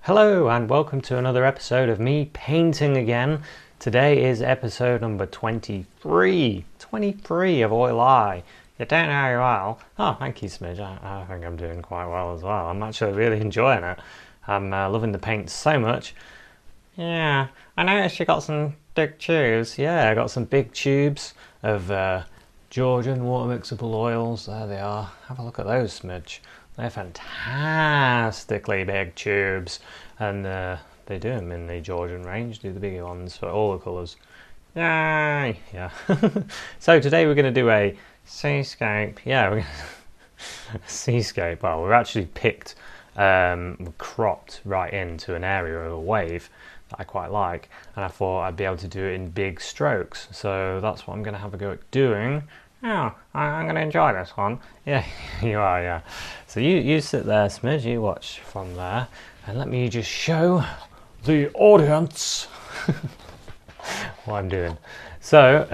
Hello and welcome to another episode of me painting again. Today is episode number 23 of Oil Eye. You don't know how well. Oh, thank you, Smidge. I think I'm doing quite well as well. I'm actually really enjoying it. I'm loving the paint so much. Yeah, I noticed you got some big tubes. Yeah, I got some big tubes of Georgian water mixable oils. There they are. Have a look at those, Smidge. They're fantastically big tubes, and they do them in the Georgian range, do the bigger ones for all the colours. Yay! Yeah. So today we're going to do a Seascape. Yeah, we're Seascape. Well, we've actually picked, cropped right into an area of a wave that I quite like, and I thought I'd be able to do it in big strokes. So that's what I'm going to have a go at doing. Oh, I'm going to enjoy this one. Yeah, you are, yeah. So you sit there, Smidge, you watch from there, and let me just show the audience what I'm doing. So,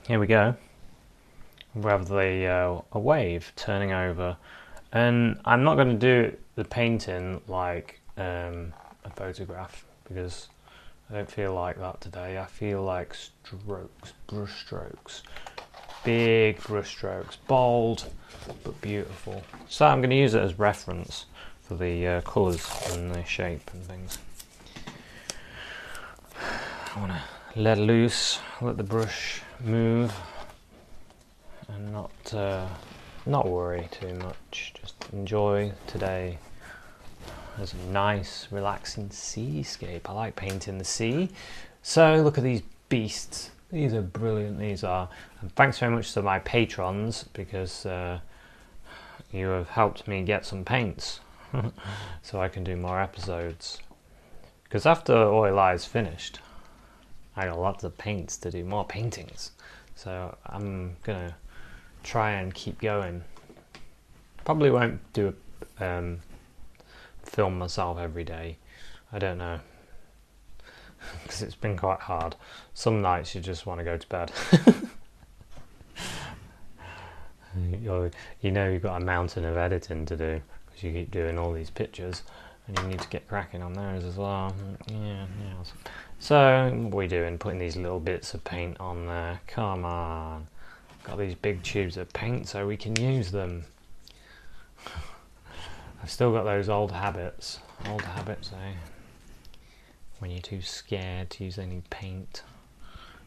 here we go. We have a wave turning over, and I'm not going to do the painting like a photograph, because I don't feel like that today. I feel like strokes, brush strokes. Big brush strokes, bold but beautiful. So I'm going to use it as reference for the colours and the shape and things. I want to let loose, let the brush move, and not worry too much. Just enjoy today as a nice, relaxing seascape. I like painting the sea. So look at these beasts. These are brilliant, these are. And thanks very much to my patrons, because you have helped me get some paints so I can do more episodes. Because after Oil Eye is finished, I got lots of paints to do more paintings. So I'm going to try and keep going. Probably won't do film myself every day. I don't know. Because it's been quite hard. Some nights you just want to go to bed. You know you've got a mountain of editing to do, because you keep doing all these pictures, and you need to get cracking on those as well. Yeah. So what are we doing? Putting these little bits of paint on there. Come on. Got these big tubes of paint so we can use them. I've still got those old habits. Old habits, eh? When you're too scared to use any paint,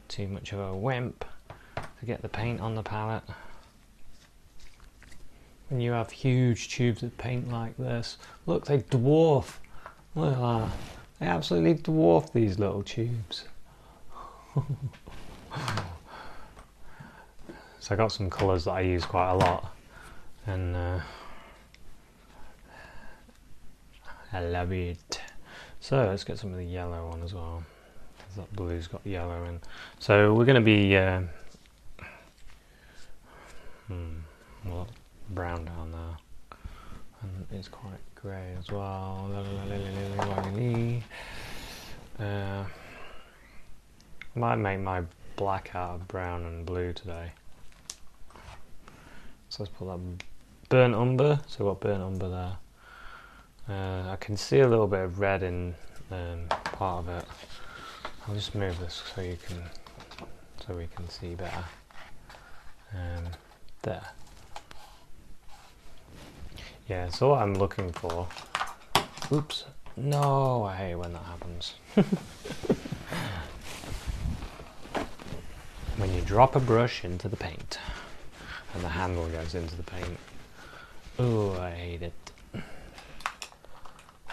too much of a wimp to get the paint on the palette. When you have huge tubes of paint like this, look, they dwarf. Look at that. They absolutely dwarf these little tubes. So I got some colours that I use quite a lot, and I love it. So let's get some of the yellow on as well, because that blue's got yellow in. So we're going to be well, brown down there, and it's quite grey as well. I might make my black out of brown and blue today. So let's put that burnt umber. So we've got burnt umber there. I can see a little bit of red in part of it. I'll just move this so we can see better. There. Yeah. So what I'm looking for. Oops. No, I hate when that happens. When you drop a brush into the paint, and the handle goes into the paint. Oh, I hate it.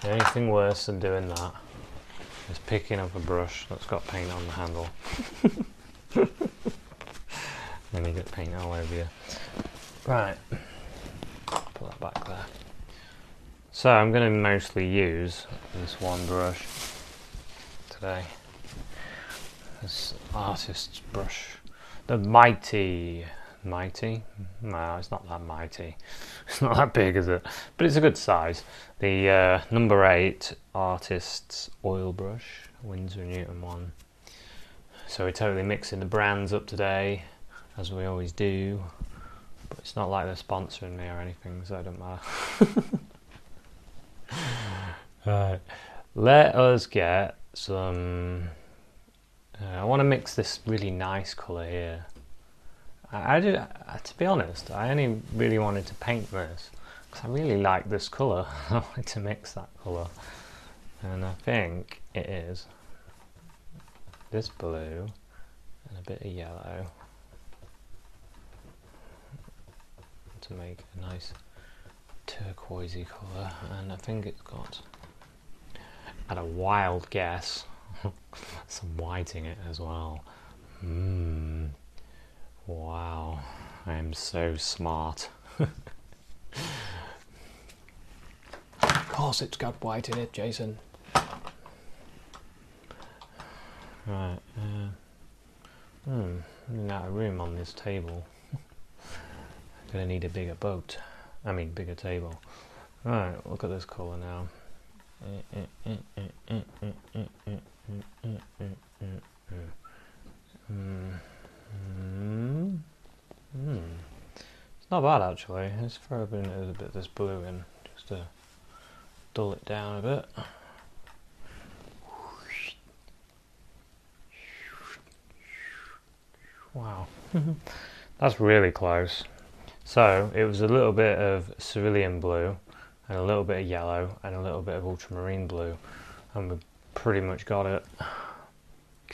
The only thing worse than doing that is picking up a brush that's got paint on the handle. Then you get paint all over you. Right, put that back there. So I'm going to mostly use this one brush today. This artist's brush. The mighty? No, it's not that mighty. It's not that big, is it? But it's a good size. The number 8 artist's oil brush, Winsor & Newton one. So we're totally mixing the brands up today, as we always do. But it's not like they're sponsoring me or anything, so it don't matter. Right, let us get some. I want to mix this really nice colour here. To be honest, I only really wanted to paint this because I really like this colour. I wanted to mix that colour, and I think it is this blue and a bit of yellow to make a nice turquoisey colour, and I think it's got, at a wild guess, some white in it as well. Wow, I am so smart. Of course it's got white in it, Jason. Right, running out of room on this table. Gonna need a bigger boat. I mean, bigger table. Right, look at this colour now. It's not bad actually. Let's throw a bit of this blue in just to dull it down a bit. Wow, that's really close. So it was a little bit of Cerulean Blue and a little bit of yellow and a little bit of Ultramarine Blue, and we pretty much got it.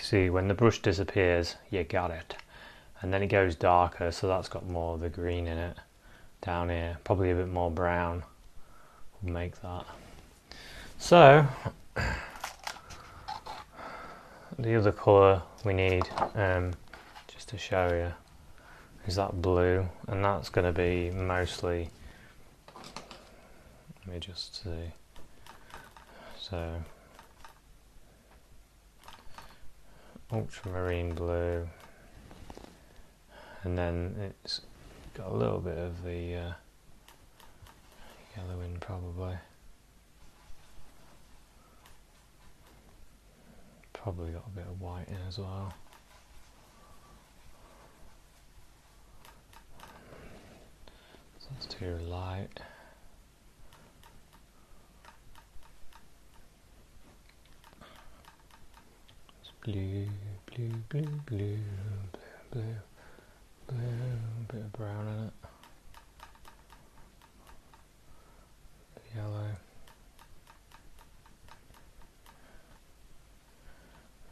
See, when the brush disappears, you got it. And then it goes darker, so that's got more of the green in it down here. Probably a bit more brown will make that. So the other colour we need, just to show you, is that blue, and that's going to be mostly, let me just see, so Ultramarine Blue, and then it's got a little bit of the yellow in probably. Probably got a bit of white in as well. So that's too light. It's blue, blue, blue, blue, blue, blue, blue, a bit of brown in it. Yellow.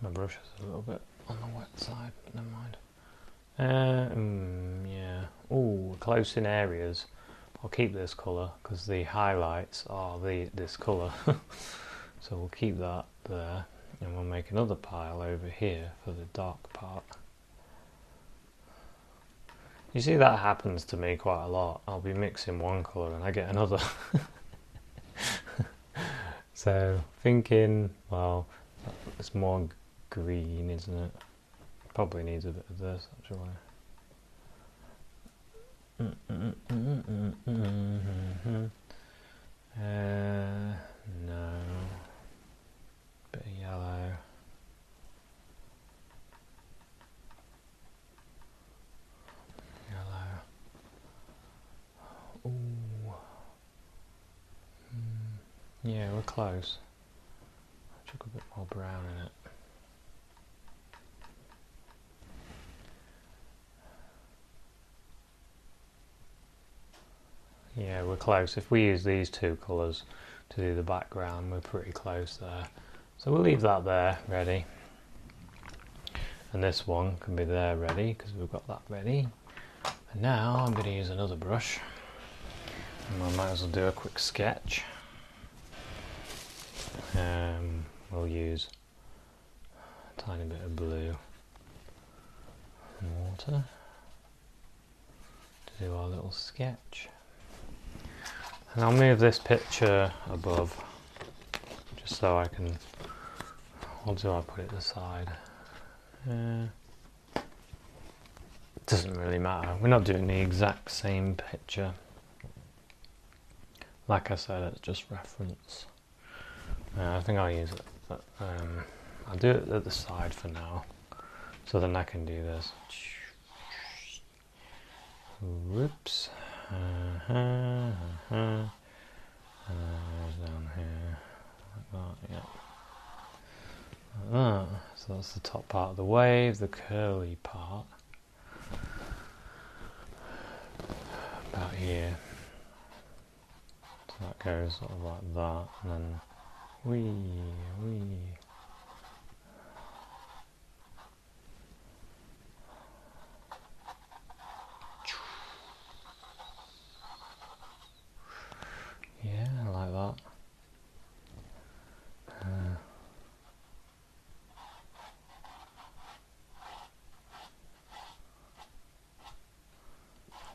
My brush is a little bit on the wet side, but never mind. Yeah. Oh, close in areas. I'll keep this colour because the highlights are this colour. So we'll keep that there, and we'll make another pile over here for the dark part. You see, that happens to me quite a lot. I'll be mixing one colour and I get another. So thinking, well, it's more green, isn't it? Probably needs a bit of this actually. No. Bit of yellow. Yellow. Ooh. Yeah, we're close. I took a bit more brown in it. Yeah, we're close. If we use these two colours to do the background, we're pretty close there. So we'll leave that there, ready. And this one can be there ready, because we've got that ready. And now I'm going to use another brush. And I might as well do a quick sketch. We'll use a tiny bit of blue and water to do our little sketch. And I'll move this picture above, just so I can, or do I put it aside? It doesn't really matter, we're not doing the exact same picture. Like I said, it's just reference. I think I'll use it, but I'll do it at the side for now, so then I can do this. Whoops. Down here, So that's the top part of the wave, the curly part. About here. So that goes sort of like that, and then wee. Yeah, like that.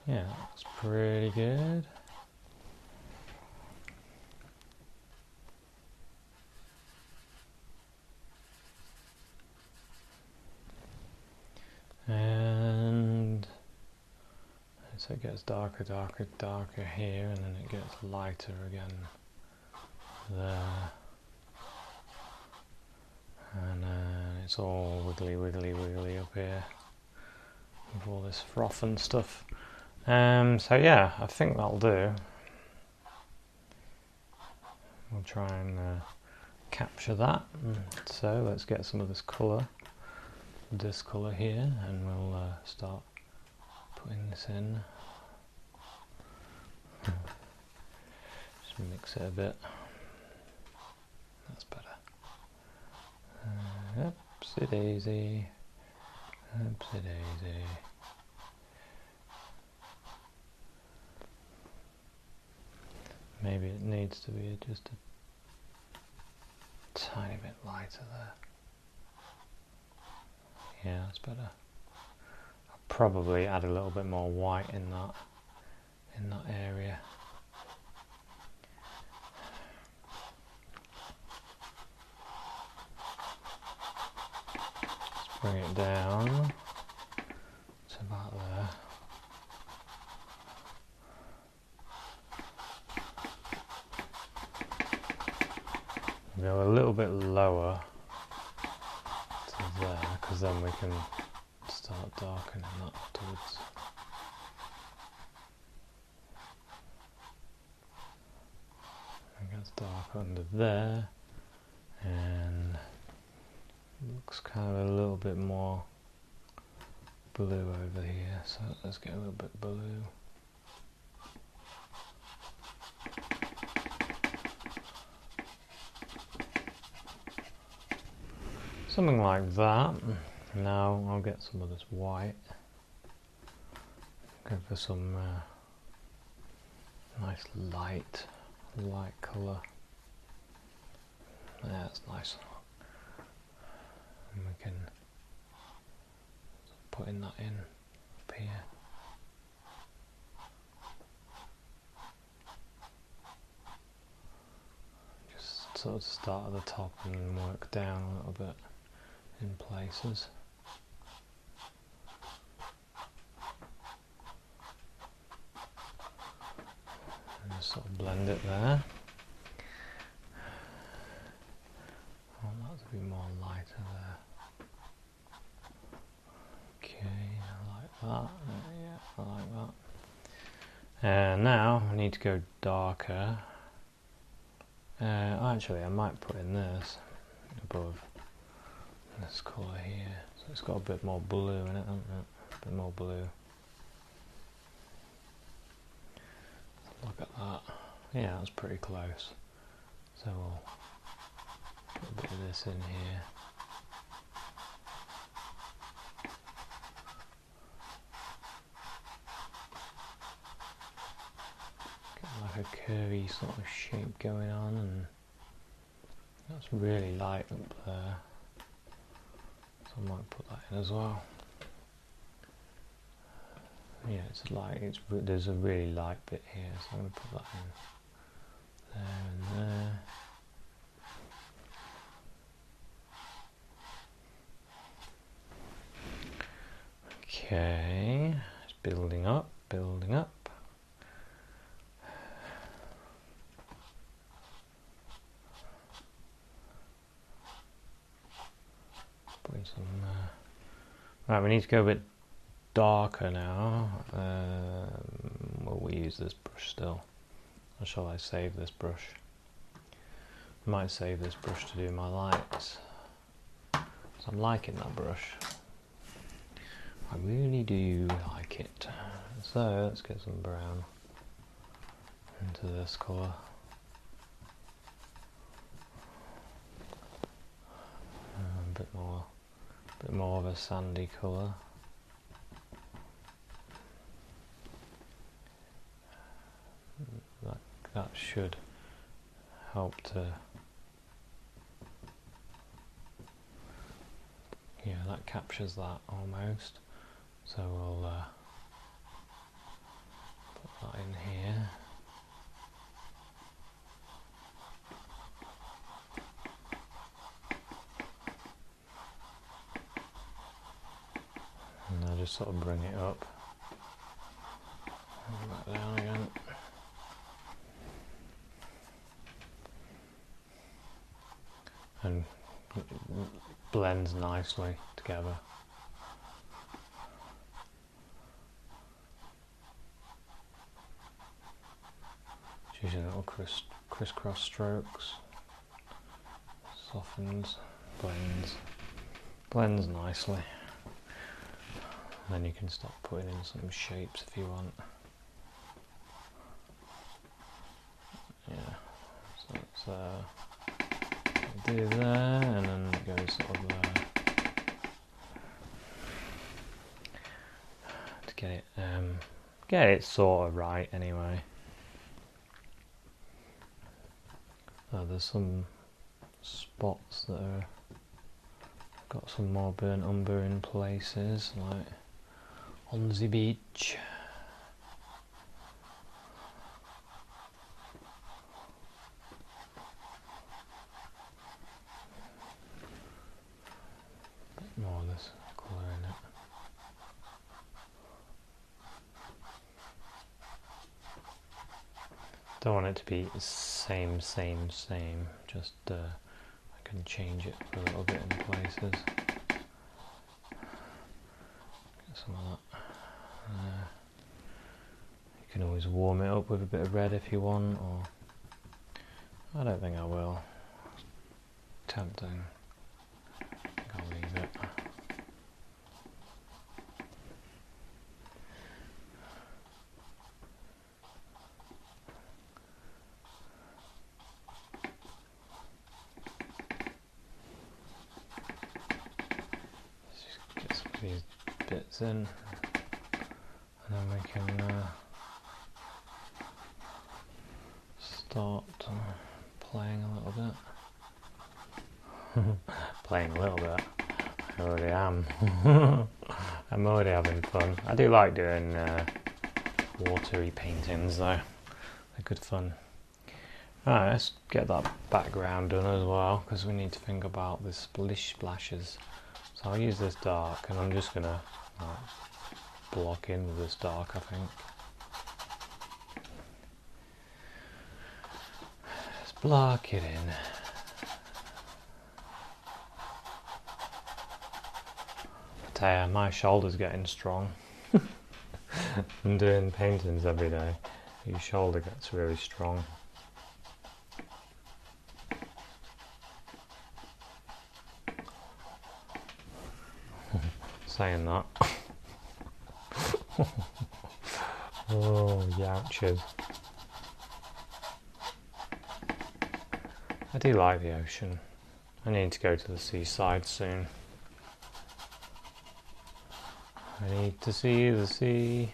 Yeah, that's pretty good. And so it gets darker here, and then it gets lighter again there. And it's all wiggly up here with all this froth and stuff. So yeah, I think that'll do. We'll try and capture that. So let's get some of this colour here, and we'll start putting this in. Just mix it a bit. That's better. Oopsie daisy. Oopsie daisy. Maybe it needs to be just a tiny bit lighter there. Yeah, that's better. I'll probably add a little bit more white in that area. Let's bring it down to about there. Go a little bit lower to there, because then we can start darkening that afterwards. It gets dark under there, and looks kind of a little bit more blue over here, so let's get a little bit blue. Something like that. Now I'll get some of this white. Go for some nice light colour. Yeah, that's nice. And we can put that in up here. Just sort of start at the top and work down a little bit in places. And just sort of blend it there. I want that to be more lighter there. Okay, I like that. Yeah, I like that. And now I need to go darker. Actually, I might put in this above this colour here, so it's got a bit more blue in it, hasn't it? A bit more blue. Look at that. Yeah, that's pretty close. So we'll put a bit of this in here. Get like a curvy sort of shape going on, and that's really light up there. I might put that in as well. Yeah, it's light. There's a really light bit here, so I'm going to put that in there and there. Okay, it's building up. Putting some. Right, we need to go a bit darker now. Will we use this brush still? Or shall I save this brush? I might save this brush to do my lights. So I'm liking that brush. I really do like it. So let's get some brown into this colour. A bit more of a sandy colour. That should help to, yeah, that captures that almost. So we'll put that in here. And I'll just sort of bring it up and back down again. And it blends nicely together. Just using little crisscross strokes, softens, blends nicely. And then you can start putting in some shapes if you want. Yeah, so let's do there, and then it goes sort of there. To get it sort of right anyway. There's some spots that are got some more burnt umber in places, like on the beach. Bit more of this colour in it. Don't want it to be same, just I can change it a little bit in places. Get some of that. You can always warm it up with a bit of red if you want, or I don't think I will. Tempting. I think I'll leave it. These bits in, and then we can start playing a little bit. Playing a little bit. I already am. I'm already having fun. I do like doing watery paintings though. They're good fun. Alright, let's get that background done as well, because we need to think about the splish splashes. So I'll use this dark, and I'm just going to block in with this dark, I think. Let's block it in. I tell you, my shoulder's getting strong. I'm doing paintings every day. Your shoulder gets really strong. Saying that. Oh, youches. I do like the ocean. I need to go to the seaside soon. I need to see the sea.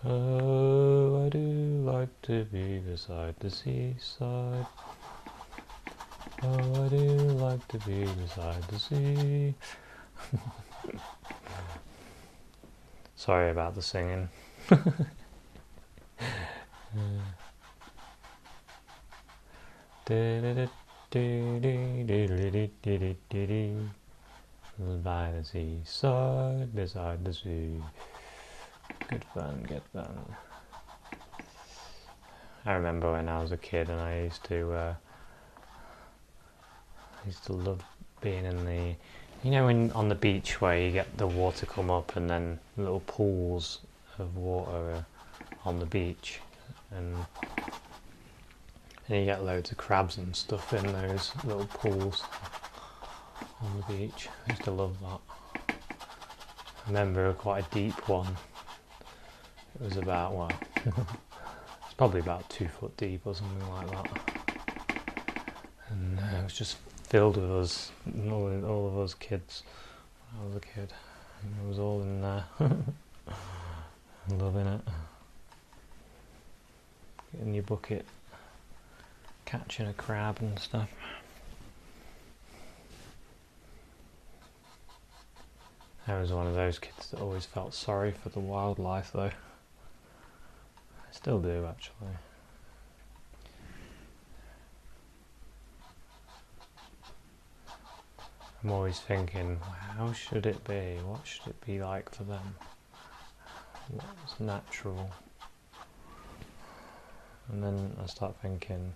Oh, I do like to be beside the seaside. Oh, I do like to be beside the sea. Sorry about the singing. By the seaside, beside the sea. Good fun, good fun. I remember when I was a kid and I used to love being in the, you know, on the beach where you get the water come up and then little pools of water on the beach, and you get loads of crabs and stuff in those little pools. on the beach. I used to love that. I remember quite a deep one. It was about, well, it's probably about 2 foot deep or something like that. And it was just filled with us, all of us kids. When I was a kid, and it was all in there. Loving it. Getting your bucket, catching a crab and stuff. I was one of those kids that always felt sorry for the wildlife, though. I still do, actually. I'm always thinking, how should it be? What should it be like for them? What's natural? And then I start thinking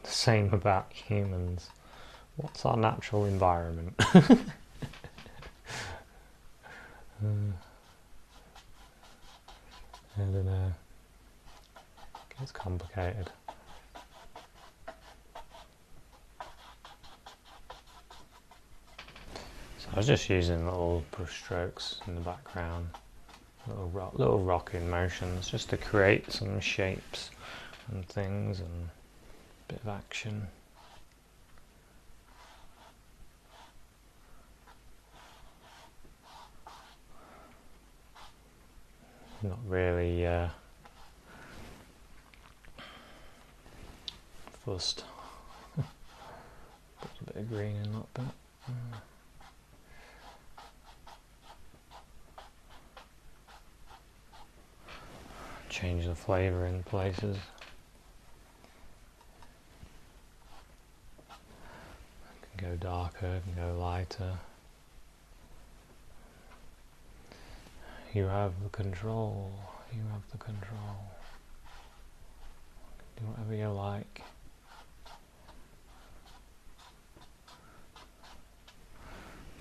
the same about humans. What's our natural environment? I don't know. It gets complicated. So I was just using little brush strokes in the background, little rocking motions, just to create some shapes and things and a bit of action. Not really fussed. Put a bit of green in that bit. Change the flavour in places. I can go darker, I can go lighter. You have the control. You have the control. Do whatever you like.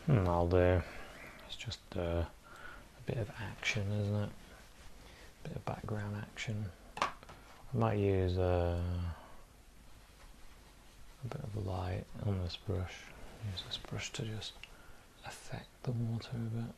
I'll do. It's just a bit of action, isn't it? A bit of background action. I might use a bit of light on this brush. Use this brush to just affect the water a bit.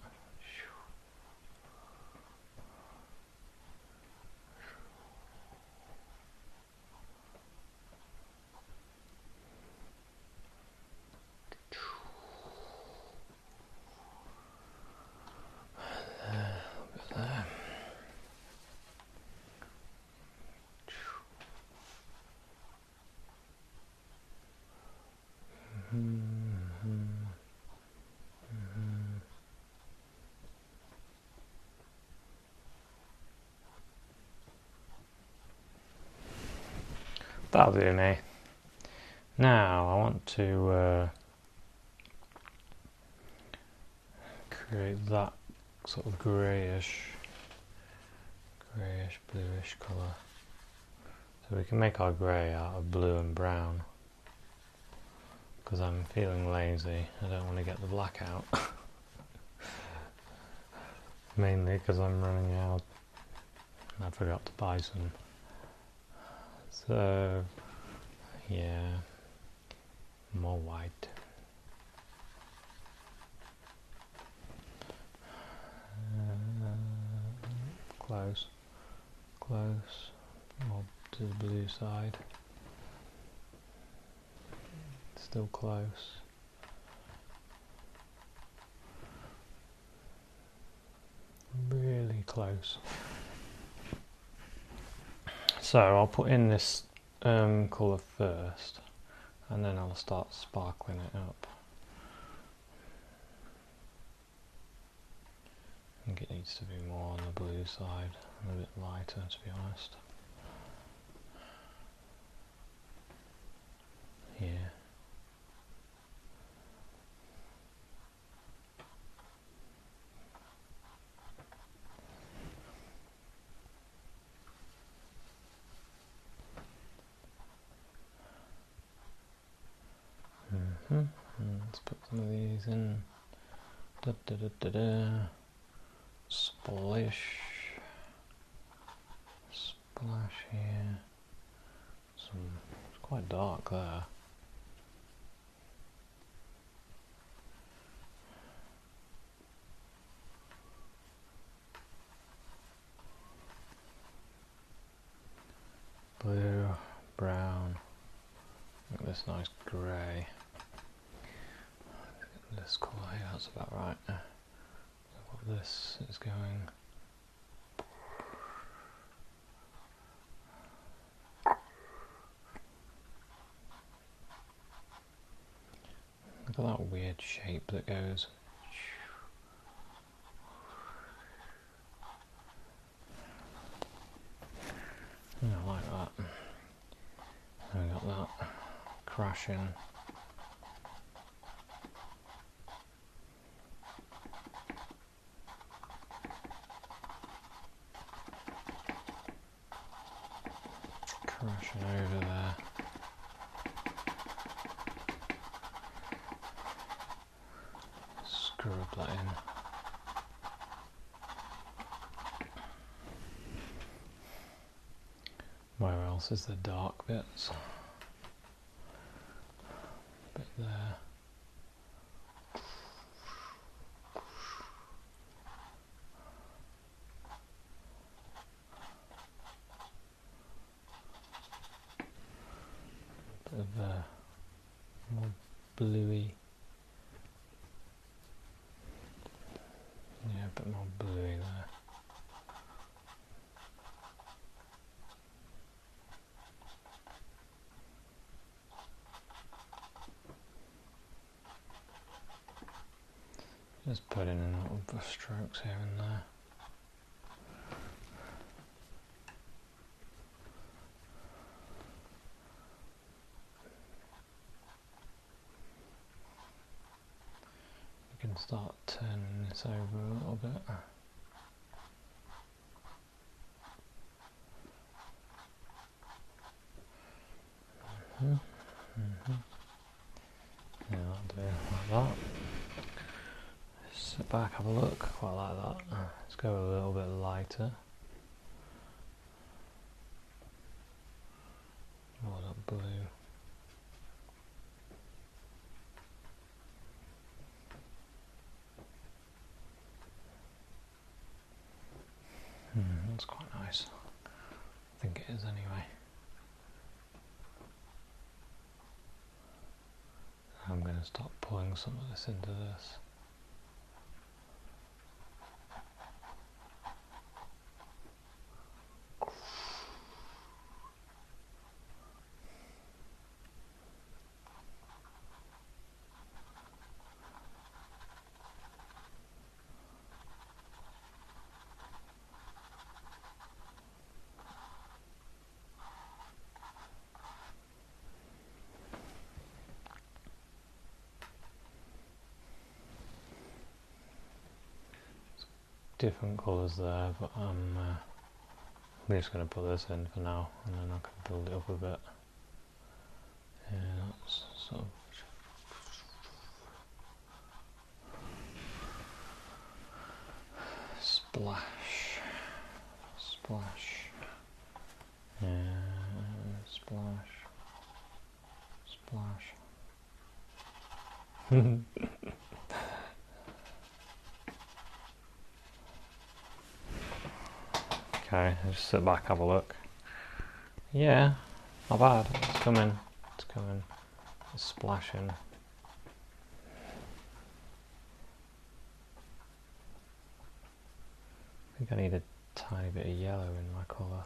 That'll do me. Now I want to create that sort of greyish bluish colour. So we can make our grey out of blue and brown. Because I'm feeling lazy, I don't want to get the black out. Mainly because I'm running out. I forgot to buy some. So, yeah, more white. Close, more to the blue side. Still close. Really close. So I'll put in this colour first, and then I'll start sparkling it up. I think it needs to be more on the blue side, and a bit lighter, to be honest. Yeah. Let's put some of these in. Splash here. It's quite dark there. blue, brown. Look at this nice grey. This colour here, that's about right. What this is going. Look at that weird shape that goes. I like that. And we got that crashing. Crashing over there. Scrub that in. Where else is the dark bits? Bit there. Bit of more bluey. Yeah, a bit more bluey there. Just put in little brush strokes here and there. We can start turning this over a little bit. Yeah, that'll do like that. Sit back, have a look, quite like that. Let's go a little bit lighter. More that blue. That's quite nice. I think it is anyway. I'm going to start pulling some of this into this. Different colours there, but I'm just going to put this in for now, and then I can build it up a bit. Yeah, that's sort of splash, splash, yeah, splash, splash. Okay, just sit back, have a look. Yeah, not bad. It's coming. It's coming. It's splashing. I think I need a tiny bit of yellow in my colour.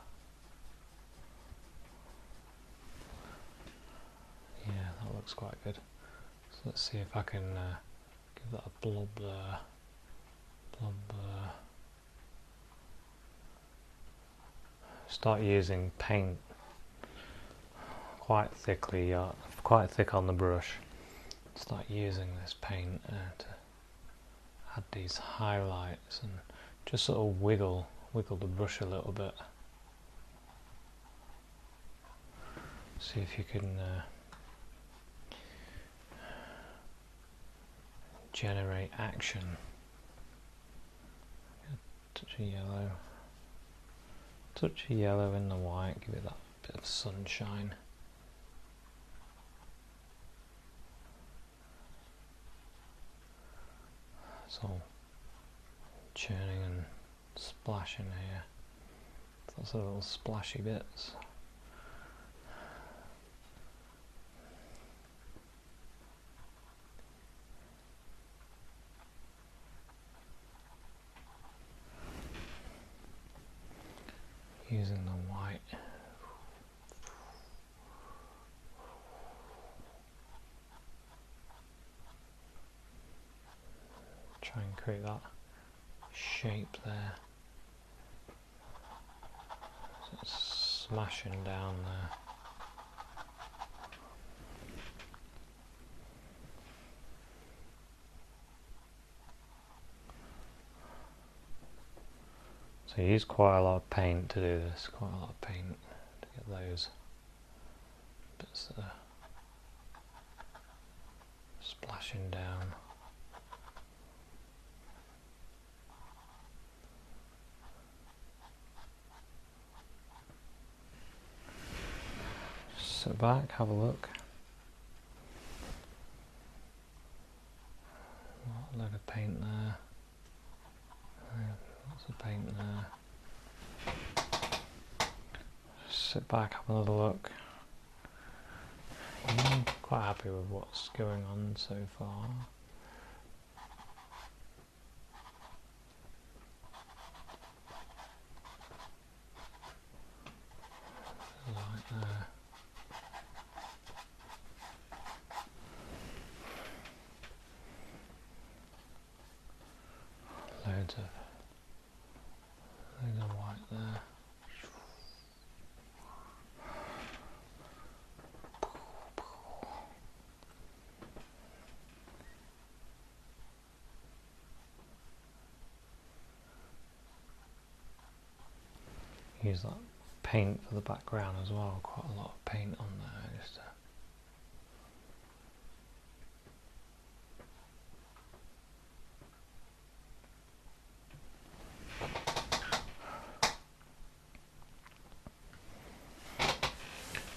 Yeah, that looks quite good. So let's see if I can give that a blob there. Blob there. Start using paint quite thickly, quite thick on the brush. Start using this paint to add these highlights and just sort of wiggle the brush a little bit. See if you can generate action. Touch of yellow. Touch of yellow in the white, give it that bit of sunshine. It's all churning and splashing here. Lots of little splashy bits. Getting the white. Try and create that shape there. So it's smashing down there. So you use quite a lot of paint to do this, quite a lot of paint to get those bits there splashing down. Sit back, have a look. A load of paint there. Lots of paint there. Sit back, have another look. I'm quite happy with what's going on so far. Like there. Loads of white there. Use that paint for the background as well, quite a lot of paint on there just to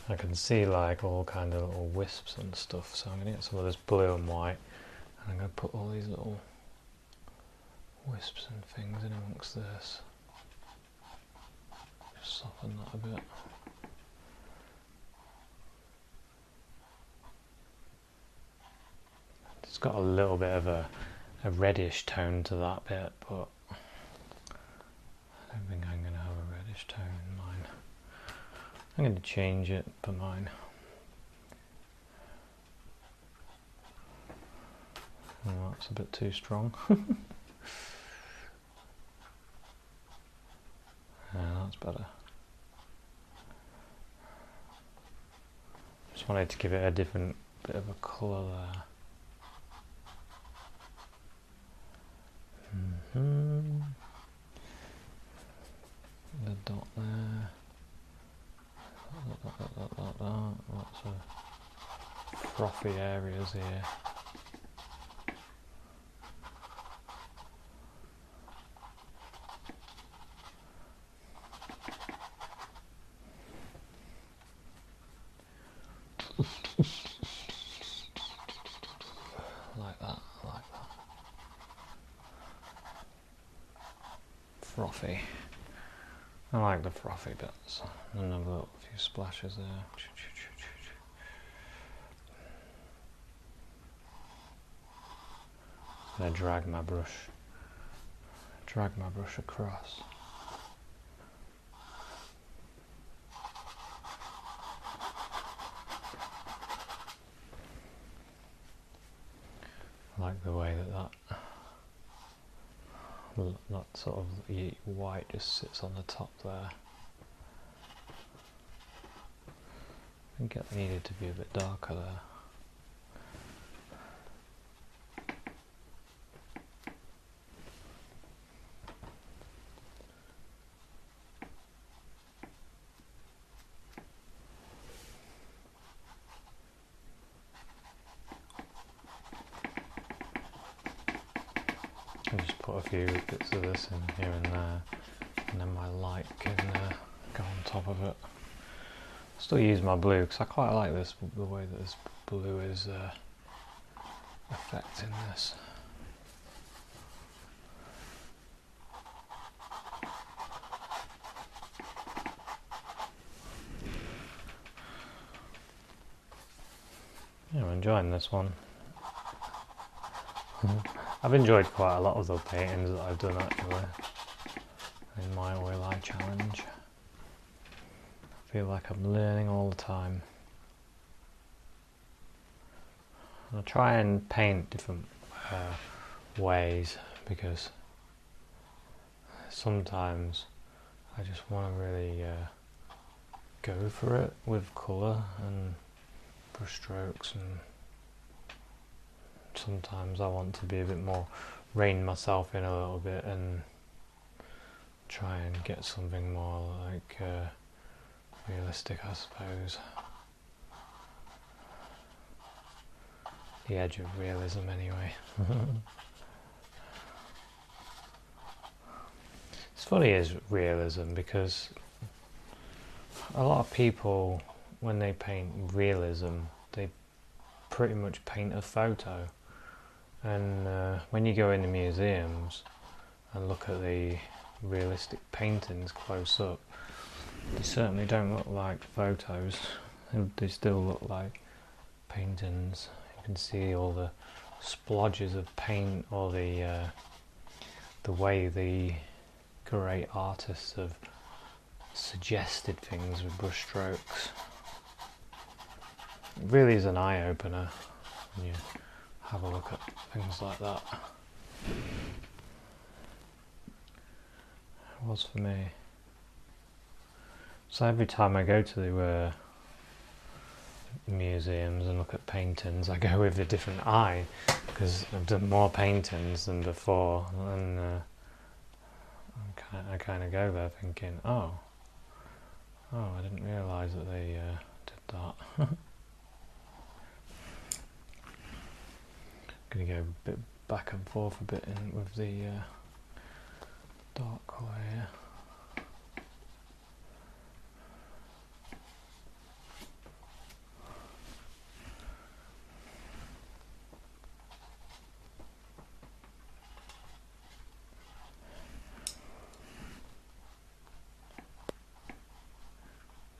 I can see like all kind of little wisps and stuff, so I'm going to get some of this blue and white and I'm going to put all these little wisps and things in amongst this. Just soften that a bit. It's got a little bit of a reddish tone to that bit, but I don't think I'm going to have a reddish tone in mine. I'm going to change it for mine. Oh, that's a bit too strong. That's better. Just wanted to give it a different bit of a colour there. The dot there. Lots of frothy areas here. Like that, like that. Frothy. I like the frothy bits. Another little few splashes there. I'm going to drag my brush across. I like the way that sort of white just sits on the top there. I think it needed to be a bit darker there. I just put a few bits of this in here and there, and then my light can go on top of it. Still use my blue because I quite like this, the way that this blue is affecting this. Yeah, I'm enjoying this one. I've enjoyed quite a lot of the paintings that I've done actually in my oil eye challenge. feel like I'm learning all the time. I'll try and paint different ways, because sometimes I just want to really go for it with colour and brush strokes, and sometimes I want to be a bit more, rein myself in a little bit and try and get something more like realistic, I suppose. The edge of realism anyway. It's funny is realism, because a lot of people, when they paint realism, they pretty much paint a photo. And when you go into museums and look at the realistic paintings close up, they certainly don't look like photos. They still look like paintings. You can see all the splodges of paint, or the way the great artists have suggested things with brush strokes. It really is an eye-opener when you have a look at things like that. It was for me. So every time I go to the museums and look at paintings, I go with a different eye, because I've done more paintings than before, and I kind of go there thinking, oh, I didn't realise that they did that. Gonna go a bit back and forth a bit in with the dark colour here.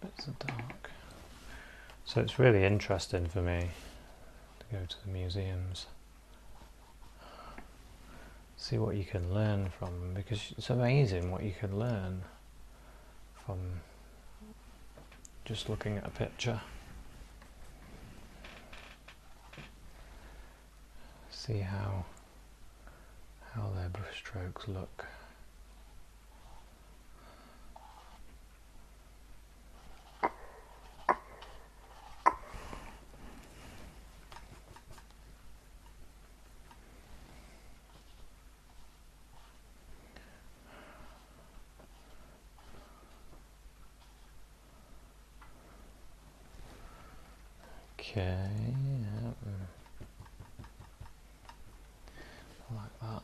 Bits of dark. So it's really interesting for me to go to the museums, see what you can learn from them, because it's amazing what you can learn from just looking at a picture. See how their brush strokes look. Okay, like that.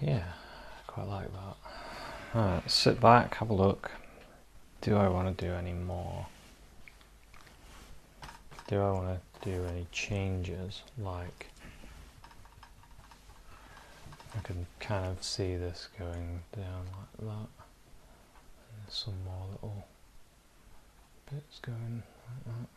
Yeah, quite like that. Alright, sit back, have a look. Do I want to do any more? Do I want to do any changes? Like, I can kind of see this going down like that. And there's some more little bits going like that.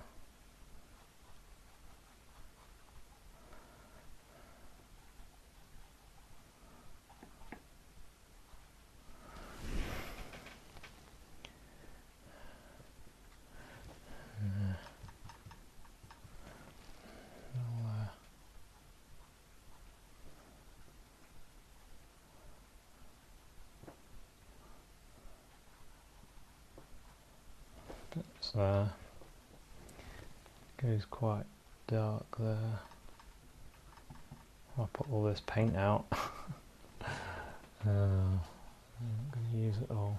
Bits there. Goes quite dark there. I'll put all this paint out. I'm not going to use it all.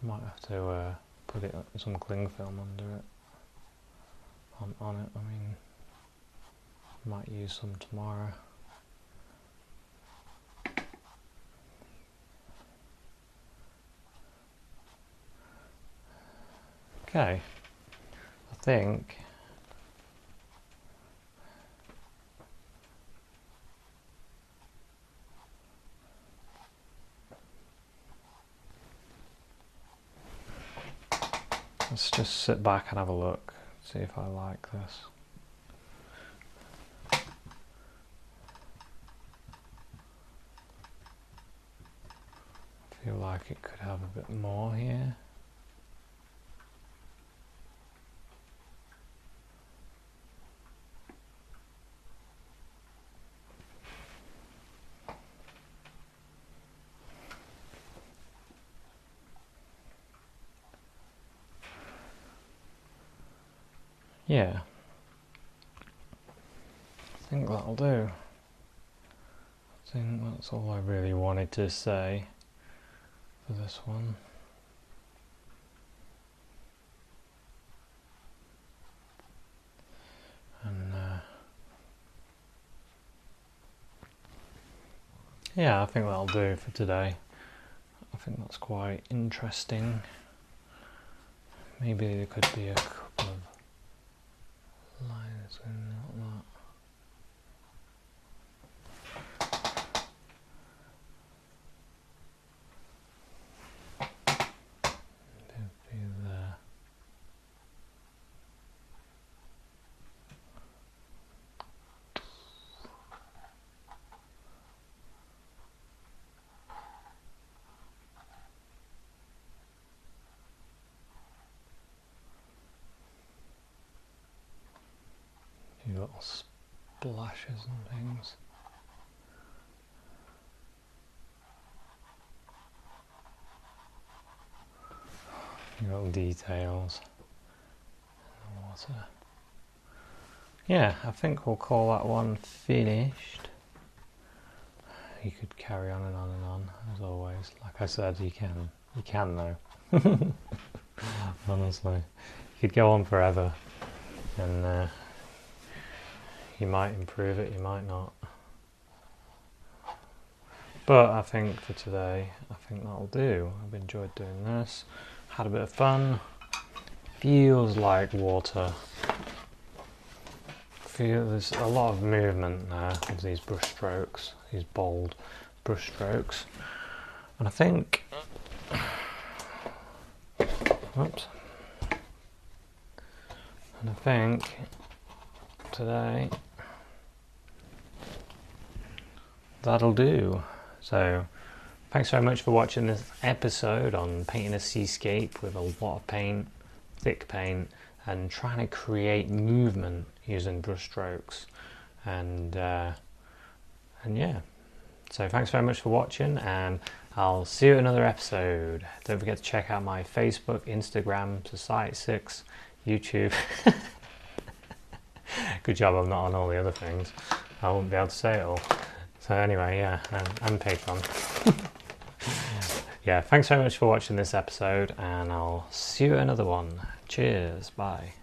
Might have to put it some cling film under it. On it. I mean, might use some tomorrow. Okay, I think Let's just sit back and have a look, see if I like this. I feel like it could have a bit more here. Yeah, I think that'll do. I think that's all I really wanted to say for this one. And yeah, I think that'll do for today. I think that's quite interesting. Maybe there could be a couple of lines in that. Little splashes and things. Little details in the water. Yeah, I think we'll call that one finished. You could carry on and on and on, as always. Like I said, you can though. Honestly, you could go on forever, and you might improve it, you might not. But I think for today, I think that'll do. I've enjoyed doing this. Had a bit of fun. Feels like water. There's a lot of movement there with these brush strokes, these bold brush strokes. And I think, whoops. And I think today that'll do. So thanks very much for watching this episode on painting a seascape with a lot of paint, thick paint, and trying to create movement using brush strokes. And yeah, so thanks very much for watching, and I'll see you in another episode. Don't forget to check out my Facebook, Instagram, Society 6, YouTube. Good job I'm not on all the other things. I wouldn't be able to say it all. So anyway, yeah, and Patreon. Yeah, thanks very much for watching this episode, and I'll see you at another one. Cheers, bye.